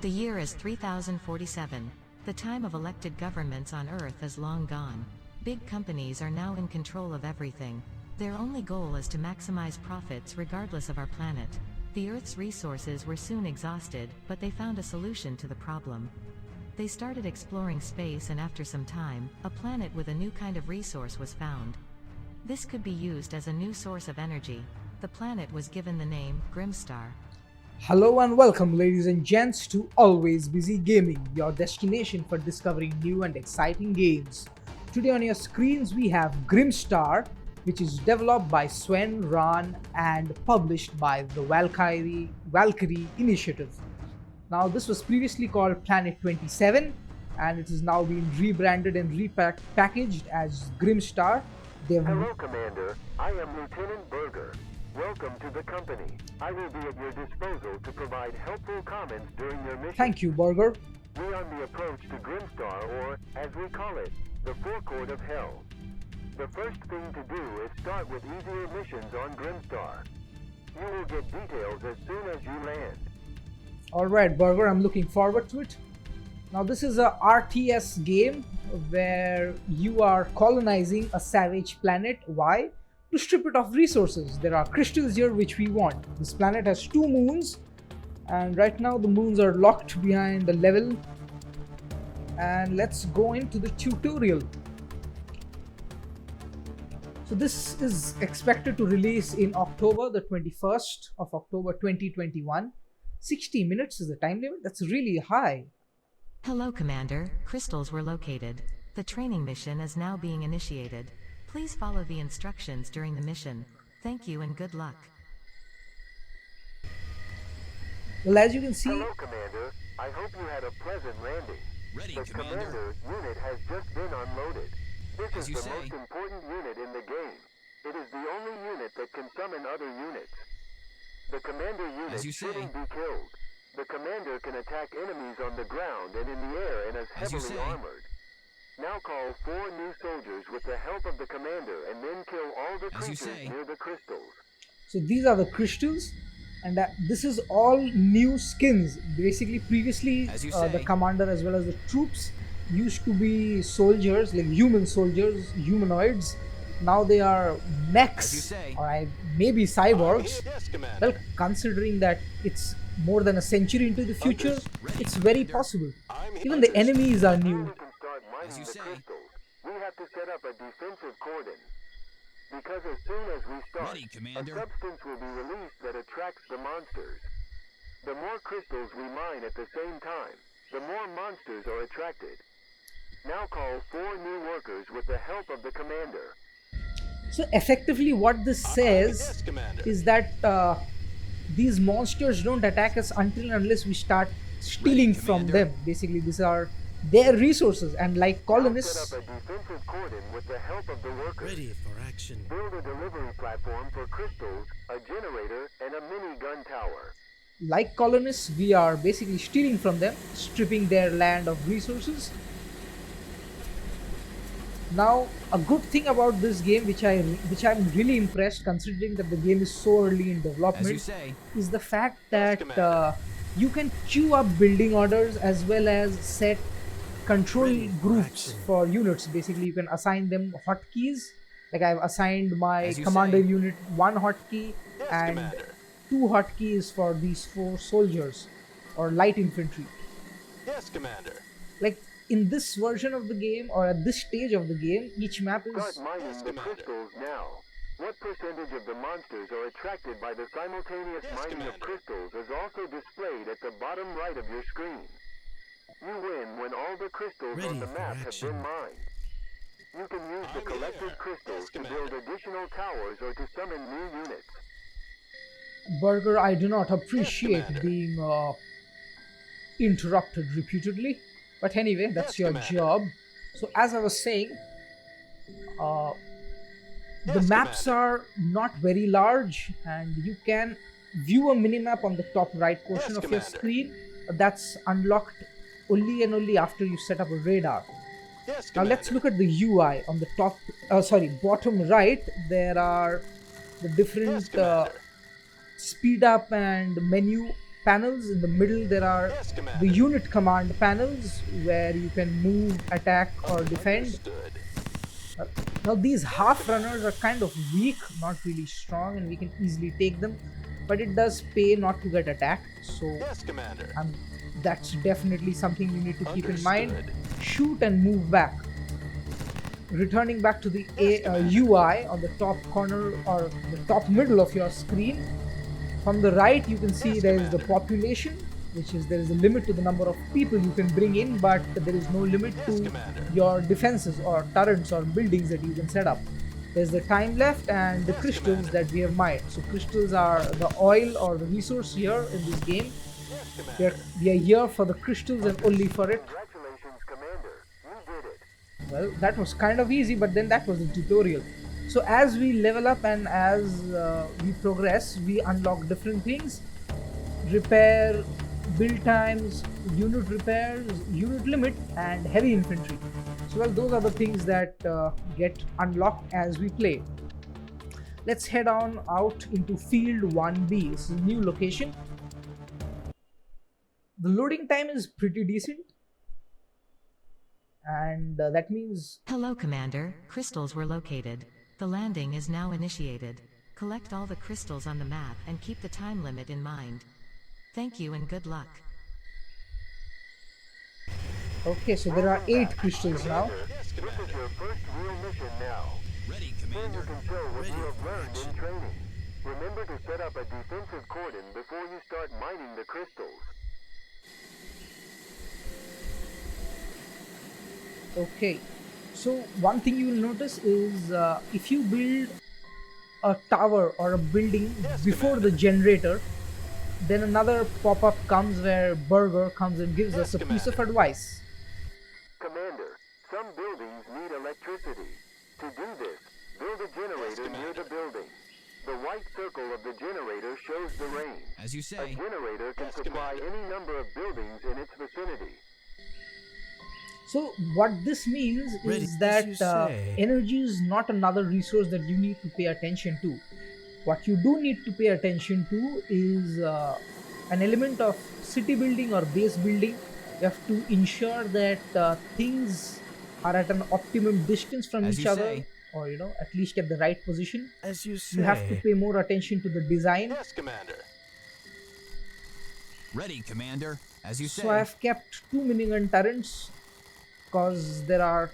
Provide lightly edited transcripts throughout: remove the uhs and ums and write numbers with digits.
The year is 3047. The time of elected governments on Earth is long gone. Big companies are now in control of everything. Their only goal is to maximize profits regardless of our planet. The Earth's resources were soon exhausted, but they found a solution to the problem. They started exploring space, and after some time, a planet with a new kind of resource was found. This could be used as a new source of energy. The planet was given the name Grimstar. Hello and welcome, ladies and gents, to Always Busy Gaming, your destination for discovering new and exciting games. Today on your screens we have Grimstar, which is developed by SvenRahn and published by the Valkyrie Initiative. Now this was previously called Planet 27 and it is now being rebranded and repackaged as Grimstar. Hello, Commander. I am Lieutenant Berger. Welcome to the company. I will be at your disposal to provide helpful comments during your mission. Thank you, Berger. We're on the approach to Grimstar, or, as we call it, the forecourt of hell. The first thing to do is start with easier missions on Grimstar. You will get details as soon as you land. Alright, Berger, I'm looking forward to it. Now this is a RTS game where you are colonizing a savage planet. Why? To strip it of resources. There are crystals here which we want. This planet has 2 moons and right now the moons are locked behind the level. And let's go into the tutorial. So this is expected to release in October, the 21st of October 2021. 60 minutes is the time limit. That's really high. Hello, Commander. Crystals were located. The training mission is now being initiated. Please follow the instructions during the mission. Thank you and good luck. Well, as you can see... Hello, Commander. I hope you had a pleasant landing. Ready, the Commander. Commander unit has just been unloaded. This As is you the say. most important unit in the game. It is the only unit that can summon other units. The Commander unit As you say. shouldn't be killed. The Commander can attack enemies on the ground and in the air and is As you heavily say. armored. Now call 4 new soldiers with the help of the Commander and then kill all the As you creatures say. near the crystals. So these are the crystals and this is all new skins. Basically previously As you the say. commander as well as the troops used to be soldiers, like human soldiers, humanoids. Now they are As you mechs say. or maybe cyborgs. Yes, Commander. Well, considering that it's more than a century into the future, Ready, it's very Commander. possible. I'm Even the enemies are Before new. we can start mining As you the say. crystals, we have to set up a defensive cordon. Because as soon as we start, Ready, a Commander. substance will be released that attracts the monsters. The more crystals we mine at the same time, the more monsters are attracted. Now call 4 new workers with the help of the Commander. So effectively what this says Yes, Commander. is that these monsters don't attack us until and unless we start stealing Ready, from Commander. them. Basically these are their resources, and like Now colonists, set up a defensive cordon with the help of the workers. Ready for action. Build a delivery platform for crystals, a generator, and a mini gun tower. we are basically stealing from them, stripping their land of resources. Now a good thing about this game, which I'm really impressed considering that the game is so early in As you development, say. is the fact that Commander. you can queue up building orders as well as set control Ready for groups action. for units. Basically you can assign them hotkeys. Like I've assigned my As you commander say. unit 1 hotkey Yes, and Commander. 2 hotkeys for these 4 soldiers or light infantry. Yes, Commander. Like in this version of the game, or at this stage of the game, each map Start is mining Yes, the Commander. crystals now. What percentage of the monsters are attracted by the simultaneous Yes, mining of Commander. crystals is also displayed at the bottom right of your screen. You win when all the crystals Ready on the for map have action. been mined. You can use the I'm collected here. crystals Yes, to build Commander. additional towers or to summon new units. Burger. I do not appreciate Commander. being interrupted repeatedly, but anyway, that's Yes, your Commander. job. So as I was saying, the Yes, maps Commander. are not very large and you can view a minimap on the top right portion Yes, of your Commander. screen. That's unlocked only and only after you set up a radar. Yes, Now let's look at the UI on the top, bottom right. There are the different Yes, Commander. speed up and menu panels. In the middle there are the unit command panels where you can move, attack or defend. Now these half runners are kind of weak, not really strong, and we can easily take them, but it does pay not to get attacked, so that's definitely something you need to keep in mind. Shoot and move back. Returning back to the UI on the top corner or the top middle of your screen. From the right you can see there is the population, which is there is a limit to the number of people you can bring in, but there is no limit to your defenses or turrets or buildings that you can set up. There's the time left and the crystals that we have mined. So crystals are the oil or the resource here in this game. We are here for the crystals and only for it. Congratulations, Commander. You did it. Well, that was kind of easy, but then that was the tutorial. So as we level up and as we progress, we unlock different things. Repair, build times, unit repairs, unit limit, and heavy infantry. So well, those are the things that get unlocked as we play. Let's head on out into field 1B. This is a new location. The loading time is pretty decent, and that means... Hello, Commander. Crystals were located. The landing is now initiated. Collect all the crystals on the map and keep the time limit in mind. Thank you and good luck. Okay, so there are 8 crystals now. This is your first real mission now. Ready, Then you Commander. can show what Ready you have for learned action. in training. Remember to set up a defensive cordon before you start mining the crystals. Okay, so one thing you will notice is if you build a tower or a building before the generator, then another pop-up comes where Burger comes and gives us a piece of advice. Commander, some buildings need electricity. To do this, build a generator near the building. The white circle of the generator shows the range. As you A say. generator can supply any number of buildings in its vicinity. So what this means Ready, is as that you say. energy is not another resource that you need to pay attention to. What you do need to pay attention to is an element of city building or base building. You have to ensure that things are at an optimum distance from As each you other, say. or at least at the right position. As you say. You have to pay more attention to the design. Yes, Commander. Ready, Commander. As you say. So I have kept 2 minigun turrets because there are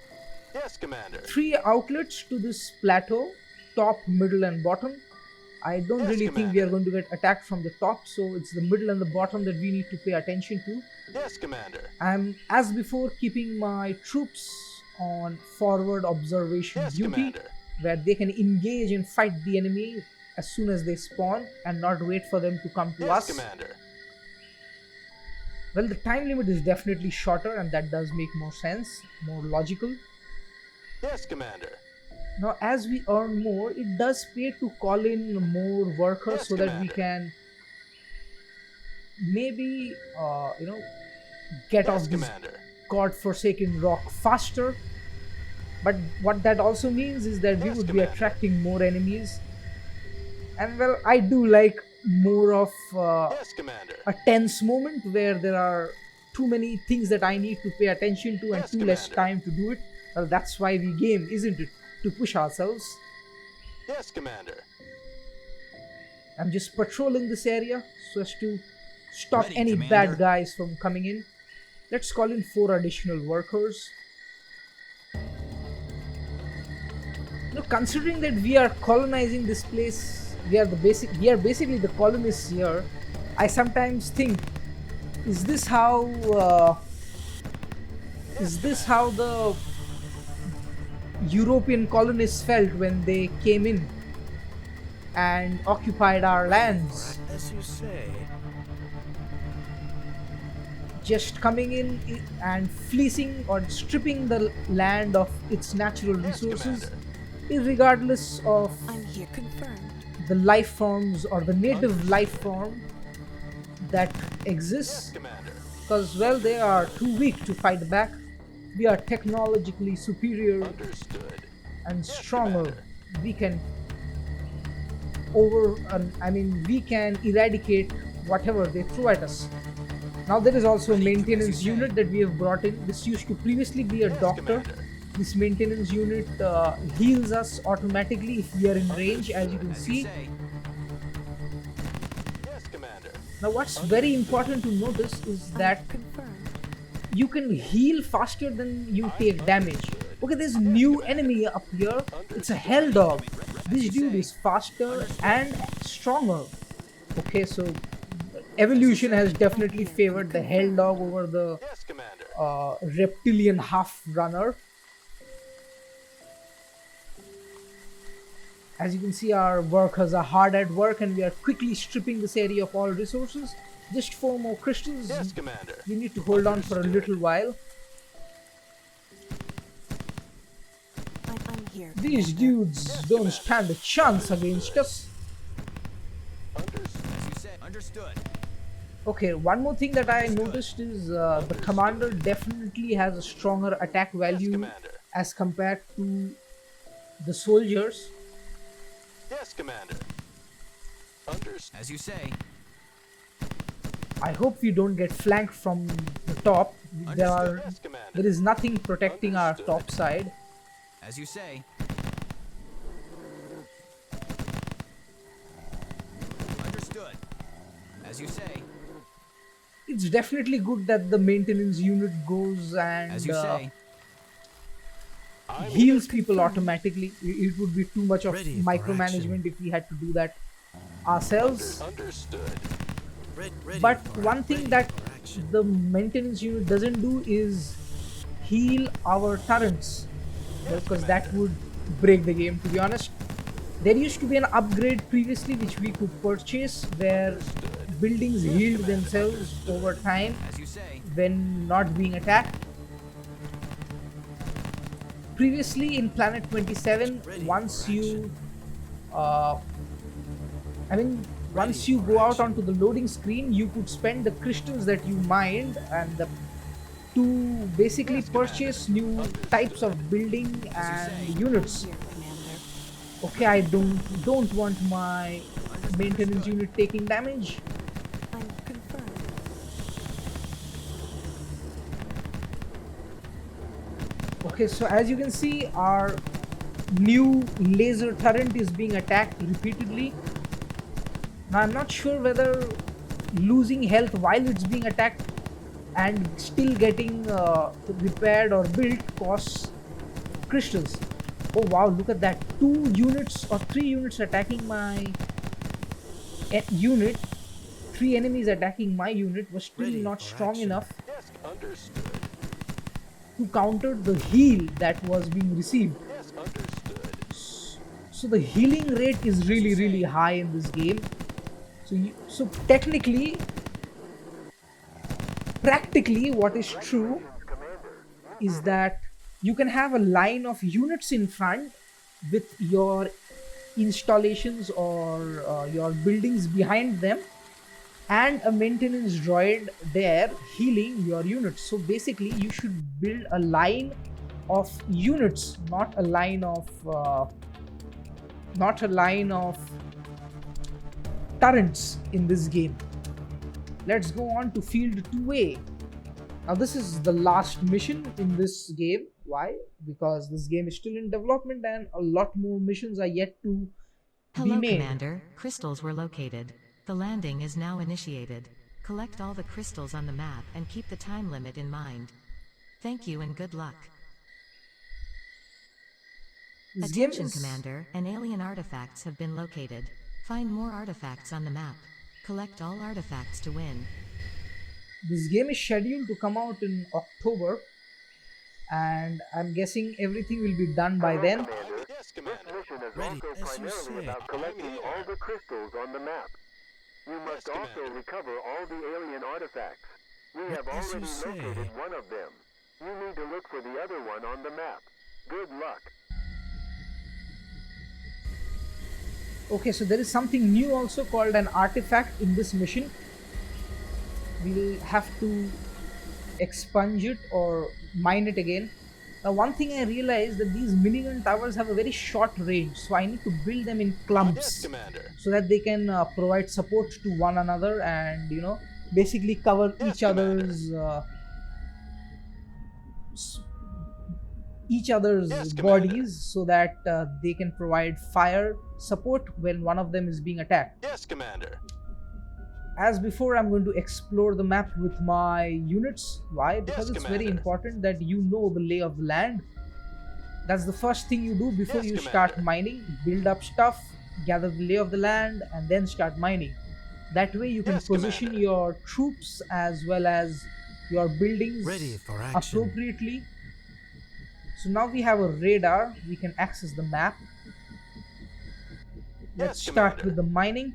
Yes, Commander. 3 outlets to this plateau, top, middle and bottom. I don't Yes, really think we are Commander. going to get attacked from the top, so it's the middle and the bottom that we need to pay attention to. Yes, Commander. I'm, as before, keeping my troops on forward observation Yes, duty, Commander. where they can engage and fight the enemy as soon as they spawn and not wait for them to come to Yes, us. Commander. Well, the time limit is definitely shorter, and that does make more sense, more logical. Yes, Commander. Now, as we earn more, it does pay to call in more workers Yes, so that we Commander. can maybe, get Yes, off this Commander. god-forsaken rock faster. But what that also means is that we Yes, would be Commander. attracting more enemies. And well, I do like more of Yes, Commander. a tense moment where there are too many things that I need to pay attention to and Yes, too less Commander. time to do it. Well, that's why we game, isn't it? To push ourselves. Yes, Commander. I'm just patrolling this area so as to stop Ready, any Commander. bad guys from coming in. Let's call in 4 additional workers. Now, considering that we are colonizing this place, we are basically the colonists here. I sometimes think, is this how the European colonists felt when they came in and occupied our lands? As you say. Just coming in and fleecing or stripping the land of its natural Yes, resources, Commander. regardless of I'm here confirmed. the life forms or the native life form that exists, Yes, Commander. because well, they are too weak to fight back. We are technologically superior Understood. and Yes, stronger. Commander. We can we can eradicate whatever they throw at us. Now there is also a maintenance unit that we have brought in. This used to previously be a doctor. This maintenance unit heals us automatically if we are in range, as you can see. Now what's very important to notice is that you can heal faster than you take damage. Okay, there's a new enemy up here. It's a hell dog. This dude is faster and stronger. Okay, so evolution has definitely favored the hell dog over the reptilian half runner. As you can see, our workers are hard at work and we are quickly stripping this area of all resources. Just 4 more crystals. Yes, Commander. We need to hold on for a little while. I'm here. These dudes don't stand a chance against us. As you say. Understood. Okay, one more thing that I noticed is the commander definitely has a stronger attack value Commander. as compared to the soldiers. Yes, Commander. As you say. I hope we don't get flanked from the top. Yes, Commander. There is nothing protecting our top side. As you say. Understood. As you say. It's definitely good that the maintenance unit goes and As you say. heals people automatically. It would be too much of Ready for micromanagement if we had to do that ourselves. Understood. Ready But for one thing that for action. the maintenance unit doesn't do is heal our turrets, because that would break the game, to be honest. There used to be an upgrade previously which we could purchase where buildings healed themselves over time As you say. when not being attacked. Previously in Planet 27, once you once you go out onto the loading screen, you could spend the crystals that you mined and to basically purchase new types of building and units. Here, Commander. Okay, I don't want my maintenance unit taking damage. I'm confirmed. Okay, so as you can see, our new laser turret is being attacked repeatedly. Now I'm not sure whether losing health while it's being attacked and still getting repaired or built costs crystals. Oh wow, look at that. 2 units or 3 units attacking my unit. 3 enemies attacking my unit was still Ready not for strong action. enough Yes, understood. to counter the heal that was being received. Yes, understood. So the healing rate is really high in this game. So technically, practically, what is true is that you can have a line of units in front with your installations or your buildings behind them, and a maintenance droid there healing your units. So basically, you should build a line of units, not a line of turrets in this game. Let's go on to field 2A. Now this is the last mission in this game. Why? Because this game is still in development and a lot more missions are yet to be Hello, made. Commander. Crystals were located. The landing is now initiated. Collect all the crystals on the map and keep the time limit in mind. Thank you and good luck. This game Attention, is Commander. An alien artifacts have been located. Find more artifacts on the map. Collect all artifacts to win. This game is scheduled to come out in October, and I'm guessing everything will be done by then. Commander, Yes, this Commander. mission is Ready, also as you primarily say. about collecting all the crystals on the map. You must Yes, also Commander. recover all the alien artifacts. We have As you already say. located one of them. You need to look for the other one on the map. Good luck. Okay, so there is something new also called an artifact in this mission. We'll have to expunge it or mine it again. Now one thing I realized that these minigun towers have a very short range, so I need to build them in Yes, clumps Commander. so that they can provide support to one another and basically cover Yes, each Commander. other's s- Yes, Commander. bodies so that they can provide fire support when one of them is being attacked. Yes, Commander. As before, I'm going to explore the map with my units. Why? Because Yes, it's very Commander. important that you know the lay of the land. That's the first thing you do before Yes, you start Commander. mining. Build up stuff, gather the lay of the land, and then start mining. That way you can Yes, position Commander. your troops as well as your buildings Ready for action. appropriately. So now we have a radar, we can access the map. Let's Yes, start Commander. with the mining.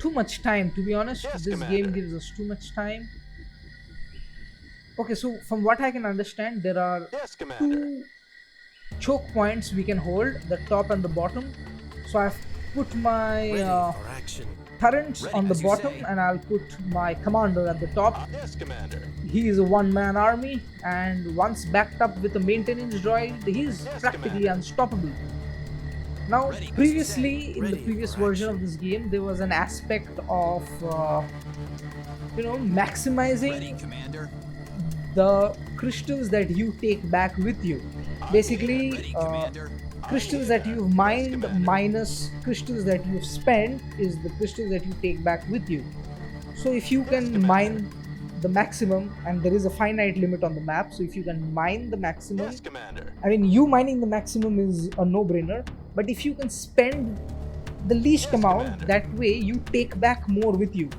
Too much time, to be honest. Yes, This Commander. game gives us too much time. Okay, so from what I can understand, there are Yes, Commander. two choke points we can hold, the top and the bottom. So I've put my Ready for action. turrets Ready, on the as you bottom, say. and I'll put my commander at the top. Yes, Commander. He is a one-man army, and once backed up with a maintenance droid, he's Yes, practically Commander. unstoppable. Now, Ready, as you previously say. in the Ready previous for version action. of this game, there was an aspect of maximizing Ready, Commander. the crystals that you take back with you. Basically, Ready, Commander. crystals that you've mined Commander. minus crystals that you've spent is the crystals that you take back with you. So if you can Commander. mine the maximum, and there is a finite limit on the map, so if you can mine the maximum, Yes, Commander. I mean, you mining the maximum is a no-brainer, but if you can spend the least Yes, amount, Commander. that way you take back more with you.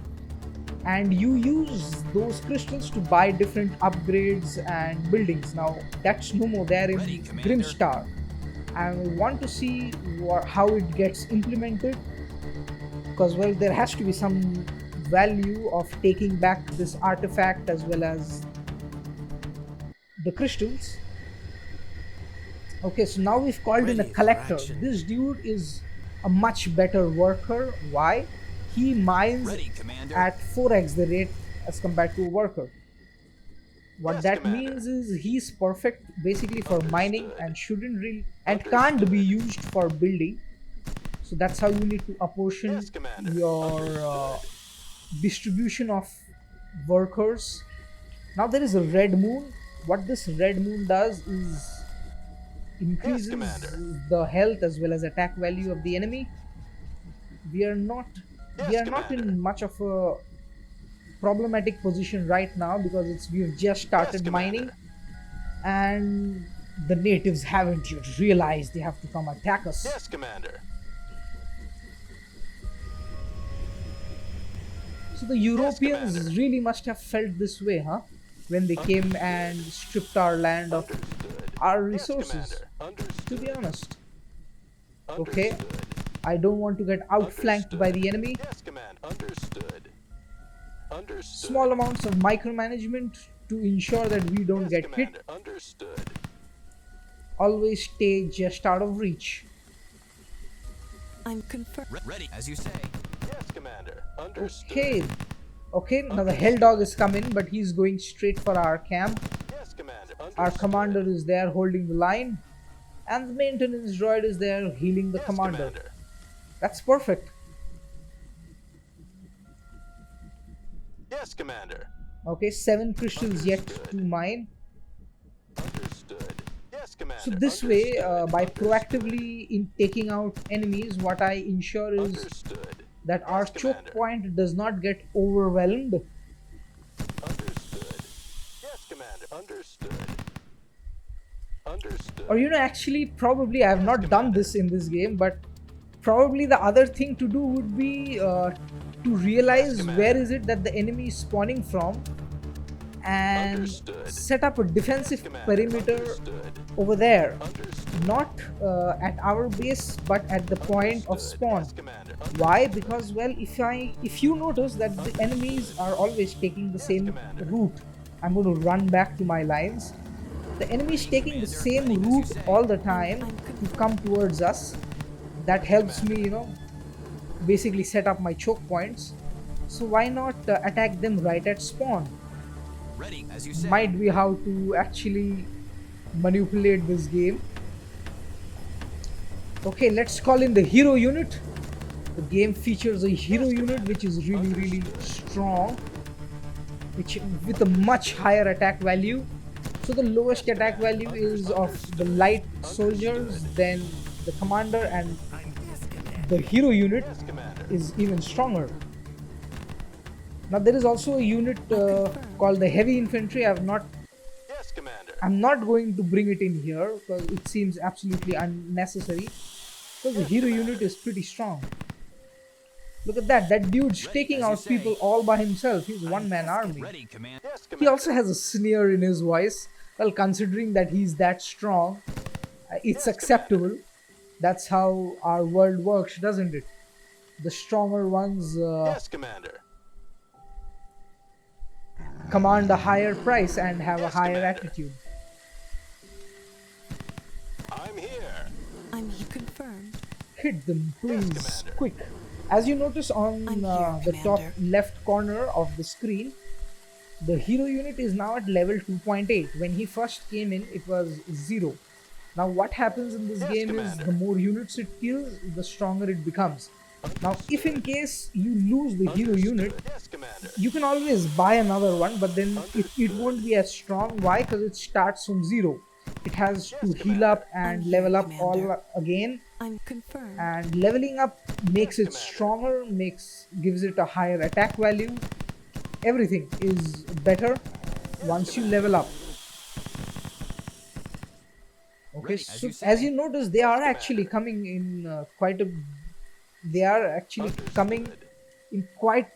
And you use those crystals to buy different upgrades and buildings. Now, that's no more there in Ready, Commander. Grimstar. I want to see how it gets implemented, because, well, there has to be some value of taking back this artifact as well as the crystals. Okay, so now we've called in a Ready for collector. action. This dude is a much better worker. Why? He mines Ready, Commander. at 4x the rate as compared to a worker. What Yes, that Commander. means is he's perfect basically for mining Understood. and shouldn't really and can't be used for building. So that's how you need to apportion Yes, Commander. your Understood. distribution of workers. Now there is a red moon. What this red moon does is increases Commander. the health as well as attack value of the enemy. We are not Yes, not Commander. in much of a problematic position right now because we've just started Yes, mining, Commander. and the natives haven't yet realized they have to come attack us. Yes, Commander. So the Europeans Commander. really must have felt this way, huh? When they came and stripped our land of Understood. our Yes, resources. Commander. Understood. To be honest, okay, Understood. I don't want to get outflanked by the enemy. Yes, Command. Understood. Understood. Small amounts of micromanagement to ensure that we don't Yes, get Commander. hit. Understood. Always stay just out of reach. I'm confirmed. Ready, as you say. Yes, Commander. Understood. Okay. Okay, now the Hell Dog is coming, but he's going straight for our camp. Yes, Commander. Our Understood. commander is there holding the line, and the maintenance droid is there healing the Yes, commander. Commander. That's perfect. Yes, Commander. Okay, 7 crystals yet to mine. Understood. Yes, Commander. So this way, Understood. by Understood. proactively in taking out enemies, what I ensure is Understood. that our Yes, choke Commander. point does not get overwhelmed. Understood. Yes, Commander. Understood. Understood. Or actually, probably I have not done this in this game, but probably the other thing to do would be to realize Commander. where is it that the enemy is spawning from, and Understood. set up a defensive Yes, Commander. perimeter Understood. over there, Understood. not at our base but at the point of Understood. spawn. Yes, Commander. Why? Because, well, if you notice that the enemies are always taking the same Commander. route, I'm going to run back to my lines. The enemy is taking the Commander. same Ready, as you route say. all the time to come towards us. That helps me, basically set up my choke points. So why not attack them right at spawn? Ready, as you say. might be how to actually manipulate this game. Okay, let's call in the hero unit. The game features a hero unit which is really strong, which with a much higher attack value. So the lowest attack value is of the light soldiers, then the commander, and the hero unit Yes, Commander. is even stronger. Now there is also a unit called the heavy infantry. Yes, Commander. I'm not going to bring it in here because it seems absolutely unnecessary, because the hero unit is pretty strong. Look at that, that dude's taking as you out say. people all by himself. He's a one-man army. Ready, command. Yes, He Commander. also has a sneer in his voice. Well, considering that he's that strong, it's acceptable. That's how our world works, doesn't it? The stronger ones Yes, Commander. command a higher price and have a Yes, higher Commander. attitude. I'm here. I'm confirmed. Hit them, please, Commander. quick. As you notice on I'm here, the top Commander. left corner of the screen, the hero unit is now at level 2.8. When he first came in, it was 0. Now what happens in this Yes, game is Commander. the more units it kills, the stronger it becomes. Now if in case you lose the hero unit, Yes, Commander. you can always buy another one, but then it won't be as strong. Why? Because it starts from 0. It has to heal up and I'm level here, up all Commander. again, I'm confirmed. and leveling up makes it stronger, gives it a higher attack value. Everything is better once you level up. Okay, Ready, as so you say. as you notice, they are actually coming in they are actually coming in quite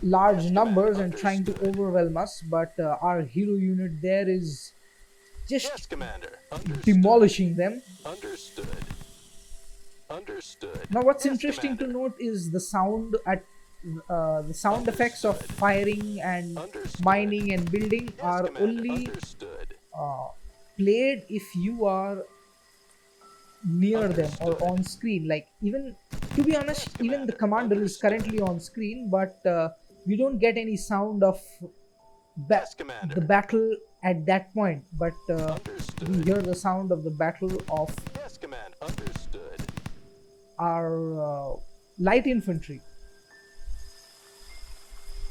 large numbers and trying to overwhelm us, but our hero unit there is Yes, just Commander. Understood. demolishing them. Understood. Understood. Now what's Yes, interesting to Commander. note is the sound effects of firing and Understood. mining and building Yes, are Commander. only Understood. played if you are near them or on screen. Like, even to be honest, even the commander is currently on screen, but we don't get any sound of Yes, Commander. the battle at that point, but we Understood. hear the sound of the battle of Yes, Command. Understood. our light infantry.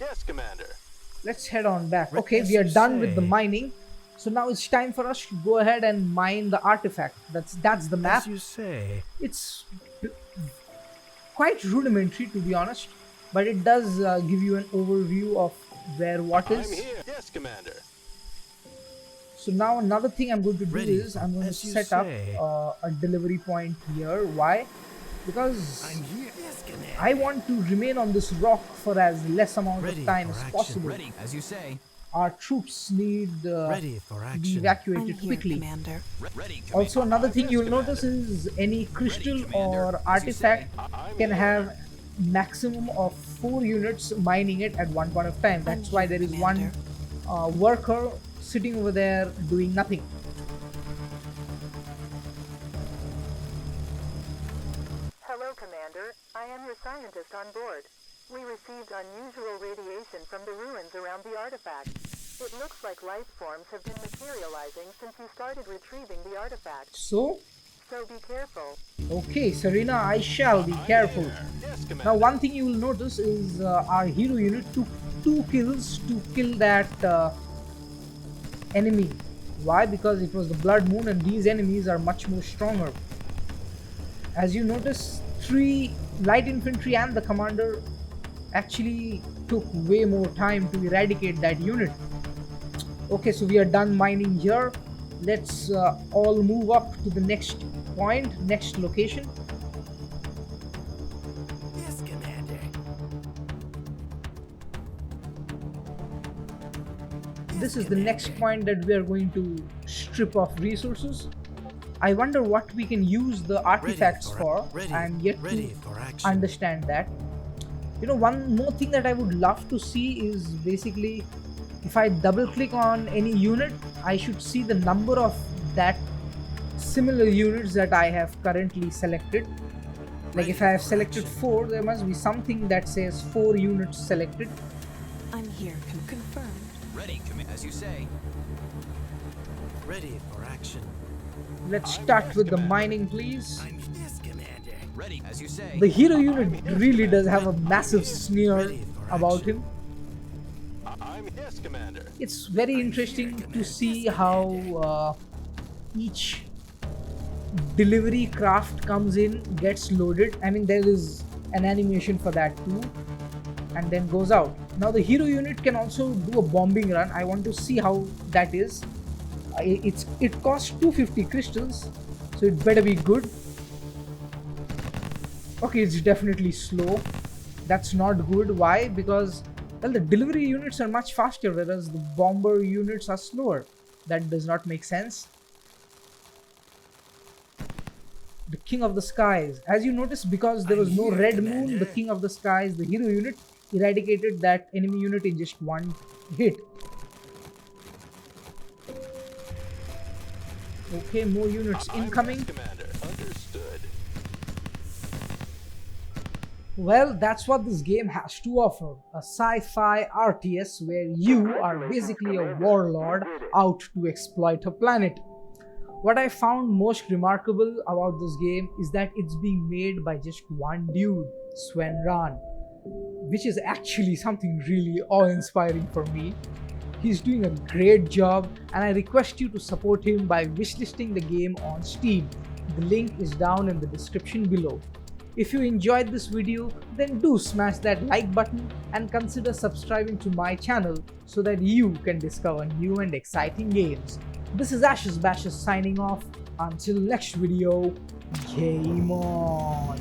Yes, Commander. Let's head on back. Right, Okay, as we are you done with the say. mining, so now it's time for us to go ahead and mine the artifact. That's the map. As you say. It's quite rudimentary, to be honest, but it does give you an overview of where what I'm is. here. Yes, Commander. So now another thing I'm going to do Ready, is I'm going to as you set up say. a delivery point here. Why? Because I'm here. Yes, Commander. I want to remain on this rock for as less amount Ready of time for as action. possible. Ready, as you say. Our troops need Ready for to be action. I'm evacuated here, quickly. Commander. Ready, command. Also, another thing Yes, you'll Commander. notice is any crystal Commander. or As you artifact I'm can here. have maximum of 4 units mining it at one point of time. That's why there is one worker sitting over there doing nothing. Hello, Commander. I am your scientist on board. We received unusual radiation from the ruins around the artifact. It looks like life forms have been materializing since you started retrieving the artifact. So, So be careful. okay, Serena, I shall be careful. Yes, Commander. Now, one thing you will notice is our hero unit took 2 kills to kill that enemy. Why? Because it was the blood moon and these enemies are much more stronger. As you notice, 3 light infantry and the commander actually took way more time to eradicate that unit. Okay, so we are done mining here. Let's all move up to the next point, next location. Yes, Commander. This is the next point that we are going to strip off resources. I wonder what we can use the artifacts for. Ready. I'm yet Ready to for action. understand that. You know, one more thing that I would love to see is basically if I double click on any unit, I should see the number of that similar units that I have currently selected. Like if I have selected 4, there must be something that says 4 units selected. I'm here, confirmed. Ready, as you say. Ready for action. Let's start with the mining, please. I'm yes, Commander. Ready, as you say. The hero unit really does have a massive sneer about him. I'm yes, Commander. It's very interesting to see how each delivery craft comes in, gets loaded. I mean, there is an animation for that too, and then goes out. Now the hero unit can also do a bombing run. I want to see how that is. It costs 250 crystals, so it better be good. Okay, it's definitely slow. That's not good. Why? Because, well, the delivery units are much faster, whereas the bomber units are slower. That does not make sense. The King of the Skies. As you notice, because there was no red moon, the King of the Skies, the hero unit, eradicated that enemy unit in just one hit. Okay, more units incoming. Yes, Commander. Understood. Well, that's what this game has to offer. A sci-fi RTS where you are basically a warlord out to exploit a planet. What I found most remarkable about this game is that it's being made by just one dude, SvenRahn, which is actually something really awe-inspiring for me. He's doing a great job, and I request you to support him by wishlisting the game on Steam. The link is down in the description below. If you enjoyed this video, then do smash that like button and consider subscribing to my channel so that you can discover new and exciting games. This is Ashes Bashes signing off. Until next video, game on!